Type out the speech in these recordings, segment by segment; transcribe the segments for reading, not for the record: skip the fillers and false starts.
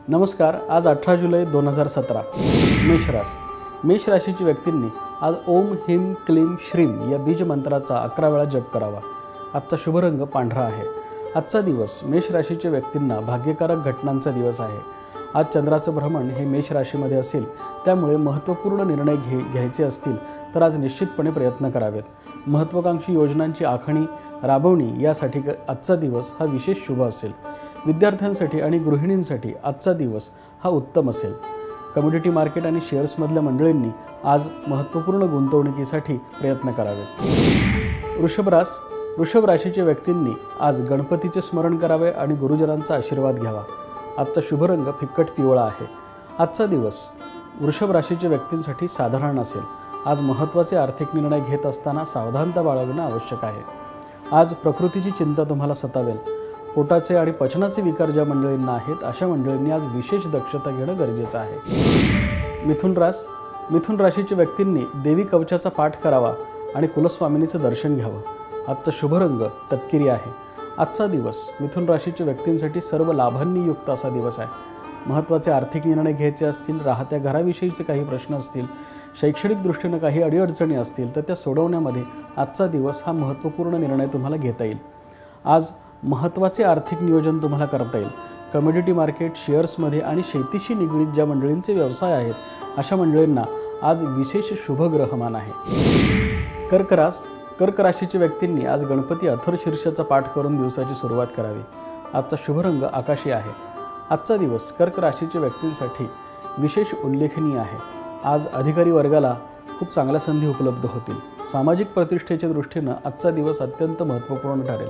नमस्कार। आज 18 जुलै 2017 मेष राशीची व्यक्तींनी आज ओम ह्रीं क्लीं श्रीं या बीज मंत्राचा 11 वेळा जप करावा। आजचा शुभ रंग पांढरा आहे। आजचा दिवस मेष राशीच्या व्यक्तींना भाग्यकारक घटनांचा दिवस आहे। आज चंद्राचं भ्रमण हे मेष राशीमध्ये असेल, त्यामुळे महत्त्वपूर्ण निर्णय घ्यायचे असतील तर आज निश्चितपणे प्रयत्न करावेत। महत्त्वाकांक्षी योजनांची आखणी राबवणी यासाठी आजचा दिवस हा विशेष शुभ असेल। विद्यार्थ्यांसाठी आणि गृहिणींसाठी आजचा दिवस हा उत्तम असेल। कमोडिटी मार्केट आणि शेअर्समधल्या मंडळींनी आज महत्त्वपूर्ण गुंतवणुकीसाठी प्रयत्न करावेत। वृषभ राशीच्या व्यक्तींनी आज गणपतीचे स्मरण करावे आणि गुरुजनांचा आशीर्वाद घ्यावा। आजचा शुभ रंग फिक्कट पिवळा आहे। आजचा दिवस वृषभ राशीच्या व्यक्तींसाठी साधारण असेल। आज महत्त्वाचे आर्थिक निर्णय घेत असताना सावधानता बाळगणं आवश्यक आहे। आज प्रकृतीची चिंता तुम्हाला सतावेल। पोटाचे आणि पचनाचे विकार ज्या मंडळींना आहेत अशा मंडळींनी आज विशेष दक्षता घेणं गरजेचं आहे। मिथुन राशीच्या व्यक्तींनी देवी कवचाचा पाठ करावा आणि कुलस्वामिनीचं दर्शन घ्यावं। आजचा शुभ रंग तपकिरी आहे। आजचा दिवस मिथुन राशीच्या व्यक्तींसाठी सर्व लाभांनी युक्त असा दिवस आहे। महत्त्वाचे आर्थिक निर्णय घ्यायचे असतील, राहत्या घराविषयीचे काही प्रश्न असतील, शैक्षणिक दृष्टीने काही अडीअडचणी असतील तर त्या सोडवण्यामध्ये आजचा दिवस हा महत्त्वपूर्ण निर्णय तुम्हाला घेता येईल। आज महत्त्वाचे आर्थिक नियोजन तुम्हाला करता येईल। कमोडिटी मार्केट, शेअर्समध्ये आणि शेतीशी निगडीत ज्या मंडळींचे व्यवसाय आहेत अशा मंडळींना आज विशेष शुभ ग्रहमान आहे। कर्क राशीच्या व्यक्तींनी आज गणपती अथर्वशीर्षाचा पाठ करून दिवसाची सुरुवात करावी। आजचा शुभ रंग आकाशी आहे। आजचा दिवस कर्क राशीच्या व्यक्तींसाठी विशेष उल्लेखनीय आहे। आज अधिकारी वर्गाला खूप चांगल्या संधी उपलब्ध होतील। सामाजिक प्रतिष्ठेच्या दृष्टीने आजचा दिवस अत्यंत महत्त्वपूर्ण ठरेल।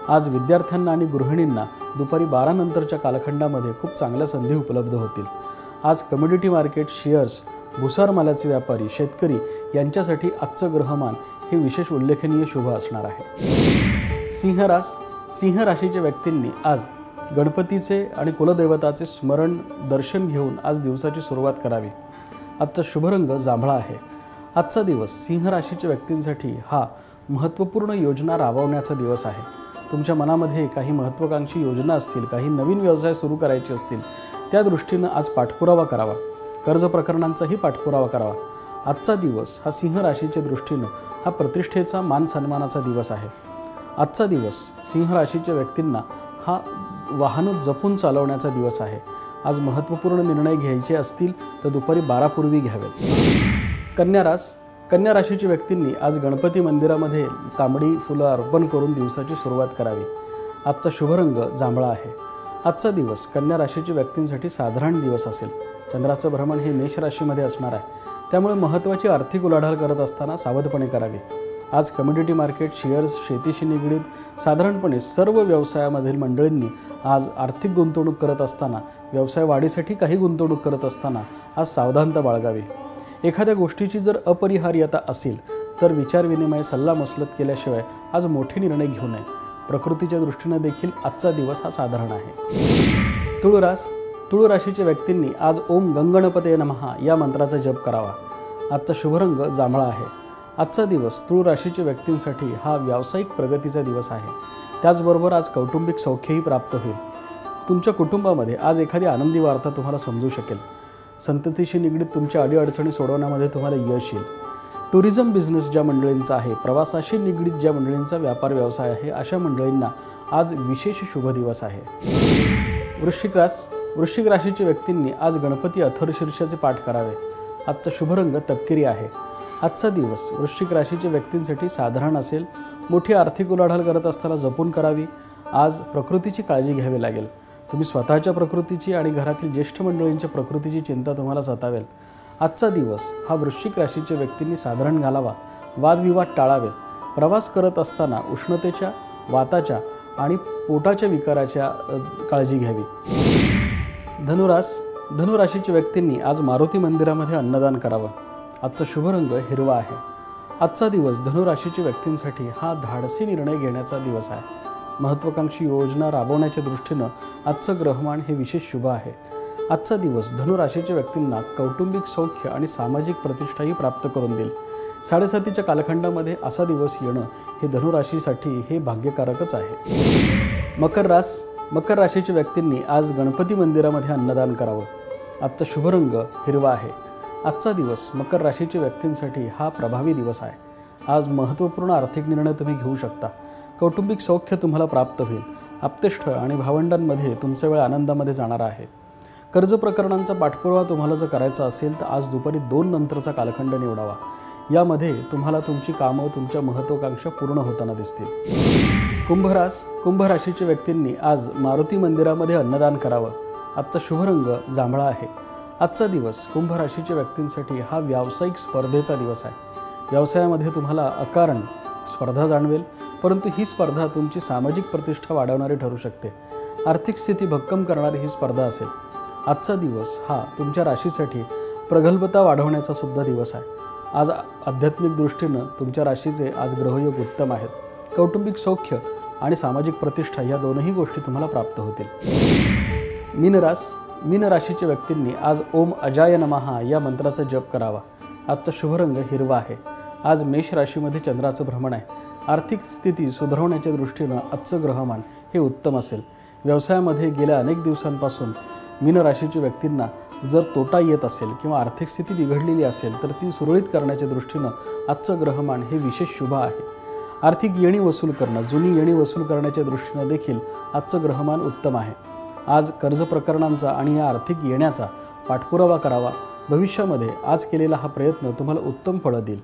आज विद्यार्थ्यांना आणि गृहिणींना दुपारी 12 नंतरच्या कालखंडामध्ये खूप चांगल्या संधी उपलब्ध होतील। आज कमोडिटी मार्केट, शेअर्स, भुसार मालाचे व्यापारी, शेतकरी यांच्यासाठी आजचं ग्रहमान हे विशेष उल्लेखनीय शुभ असणार आहे। सिंह राशीच्या व्यक्तींनी आज गणपतीचे आणि कुलदैवताचे स्मरण दर्शन घेऊन आज दिवसाची सुरुवात करावी। आजचा शुभ रंग जांभळा आहे। आजचा दिवस सिंह राशीच्या व्यक्तींसाठी हा महत्त्वपूर्ण योजना राबवण्याचा दिवस आहे। तुमच्या मनामध्ये काही महत्त्वाकांक्षी योजना असतील, काही नवीन व्यवसाय सुरू करायचे असतील, त्या दृष्टीनं आज पाठपुरावा करावा। कर्ज प्रकरणांचाही पाठपुरावा करावा। आजचा दिवस हा सिंह राशीच्या दृष्टीनं हा प्रतिष्ठेचा, मान सन्मानाचा दिवस आहे। आजचा दिवस सिंह राशीच्या व्यक्तींना हा वाहनं जपून चालवण्याचा दिवस आहे। आज महत्त्वपूर्ण निर्णय घ्यायचे असतील तर दुपारी 12 पूर्वी घ्यावेत। कन्या राशीच्या व्यक्तींनी आज गणपती मंदिरामध्ये तांबडी फुलं अर्पण करून दिवसाची सुरुवात करावी। आजचा शुभ रंग जांभळा आहे। आजचा दिवस कन्या राशीच्या व्यक्तींसाठी साधारण दिवस असेल। चंद्राचं भ्रमण हे मेष राशीमध्ये असणार आहे, त्यामुळे महत्त्वाची आर्थिक उलाढाल करत असताना सावधपणे करावी। आज कमोडिटी मार्केट, शेअर्स, शेतीशी निगडीत साधारणपणे सर्व व्यवसायामधील मंडळींनी आज आर्थिक गुंतवणूक करत असताना, व्यवसाय वाढीसाठी काही गुंतवणूक करत असताना आज सावधानता बाळगावी। एखाद्या गोष्टीची जर अपरिहार्यता असेल तर विचारविनिमय, सल्लामसलत केल्याशिवाय आज मोठे निर्णय घेऊ नये। प्रकृतीच्या दृष्टीने देखील आजचा दिवस हा साधारण आहे। तुळ राशीच्या व्यक्तींनी आज ओम गंगणपतये नमः या मंत्राचा जप करावा। आजचा शुभ रंग जांभळा आहे। आजचा दिवस तुळ राशीच्या व्यक्तींसाठी हा व्यावसायिक प्रगतीचा दिवस आहे। त्याचबरोबर आज कौटुंबिक सौख्यही प्राप्त होईल। तुमच्या कुटुंबामध्ये आज एखादी आनंदी वार्ता तुम्हाला समजू शकेल। संततीशी निगडीत तुमच्या अडीअडचणी सोडवण्यामध्ये तुम्हाला यश येईल। टुरिझम बिझनेस ज्या मंडळींचा आहे, प्रवासाशी निगडीत ज्या मंडळींचा व्यापार व्यवसाय आहे अशा मंडळींना आज विशेष शुभ दिवस आहे। वृश्चिक राशीच्या व्यक्तींनी आज गणपती अथर्वशीर्षाचे पाठ करावे। आजचा शुभ रंग तपकिरी आहे। आजचा दिवस वृश्चिक राशीच्या व्यक्तींसाठी साधारण असेल। मोठी आर्थिक उलाढाल करत असताना जपून करावी। आज प्रकृतीची काळजी घ्यावी लागेल। तुम्ही स्वतःच्या प्रकृतीची आणि घरातील ज्येष्ठ मंडळींच्या प्रकृतीची चिंता तुम्हाला सतावेल। आजचा दिवस हा वृश्चिक राशीच्या व्यक्तींनी साधारण घालावा। वादविवाद टाळावेत। प्रवास करत असताना उष्णतेच्या, वाताच्या आणि पोटाच्या विकाराच्या काळजी घ्यावी। धनुराशीच्या व्यक्तींनी आज मारुती मंदिरामध्ये अन्नदान करावं। आजचा शुभ रंग हिरवा आहे। आजचा दिवस धनुराशीच्या व्यक्तींसाठी हा धाडसी निर्णय घेण्याचा दिवस आहे। महत्त्वाकांक्षी योजना राबवण्याच्या दृष्टीनं आजचं ग्रहमान हे विशेष शुभ आहे। आजचा दिवस धनुराशीच्या व्यक्तींना कौटुंबिक सौख्य आणि सामाजिक प्रतिष्ठाही प्राप्त करून देईल। 7:30च्या कालखंडामध्ये असा दिवस येणं हे धनुराशीसाठी हे भाग्यकारकच आहे। मकर राशीच्या व्यक्तींनी आज गणपती मंदिरामध्ये अन्नदान करावं. आजचा शुभ रंग हिरवा आहे. आजचा दिवस मकर राशीच्या व्यक्तींसाठी हा प्रभावी दिवस आहे. आज महत्त्वपूर्ण आर्थिक निर्णय तुम्ही घेऊ शकता. कौटुंबिक सौख्य तुम्हाला प्राप्त होईल. आप्तेष्ट आणि भावंडांमध्ये तुमचा वेळ आनंदामध्ये जाणार आहे. कर्ज प्रकरणांचा पाठपुरावा तुम्हाला जर करायचा असेल तर आज दुपारी 2 नंतरचा कालखंड निवडावा. यामध्ये तुम्हाला तुमची कामं, तुमच्या महत्त्वाकांक्षा पूर्ण होताना दिसतील. कुंभ राशीच्या व्यक्तींनी आज मारुती मंदिरामध्ये अन्नदान करावं. आजचा शुभ रंग जांभळा आहे. आजचा दिवस कुंभ राशीच्या व्यक्तींसाठी हा व्यावसायिक स्पर्धेचा दिवस आहे. व्यवसायामध्ये तुम्हाला अकारण स्पर्धा जाणवेल, परंतु ही स्पर्धा तुमची सामाजिक प्रतिष्ठा वाढवणारी ठरू शकते. आर्थिक स्थिती भक्कम करणारी ही स्पर्धा असेल. आजचा दिवस हा तुमच्या राशीसाठी प्रगल्भता वाढवण्याचा सुद्धा दिवस आहे. आज आध्यात्मिक दृष्टीनं तुमच्या राशीचे आज ग्रहयोग उत्तम आहेत. कौटुंबिक सौख्य आणि सामाजिक प्रतिष्ठा या दोनही गोष्टी तुम्हाला प्राप्त होतील. मीन राशीच्या व्यक्तींनी आज ओम अजाय नमः या मंत्राचा जप करावा. आजचा शुभ रंग हिरवा आहे. आज मेष राशीमध्ये चंद्राचं भ्रमण आहे. आर्थिक स्थिती सुधारवण्याच्या दृष्टीनं आजचं ग्रहमान हे उत्तम असेल. व्यवसायामध्ये गेल्या अनेक दिवसांपासून मीन राशीच्या व्यक्तींना जर तोटा येत असेल किंवा आर्थिक स्थिती बिघडलेली असेल तर ती सुरळीत करण्याच्या दृष्टीनं आजचं ग्रहमान हे विशेष शुभ आहे. आर्थिक येणी वसूल करणं, जुनी येणी वसूल करण्याच्या दृष्टीनं देखील आजचं ग्रहमान उत्तम आहे. आज कर्ज प्रकरणांचा आणि या आर्थिक येण्याचा पाठपुरावा करावा. भविष्यामध्ये आज केलेला हा प्रयत्न तुम्हाला उत्तम फळं देईल.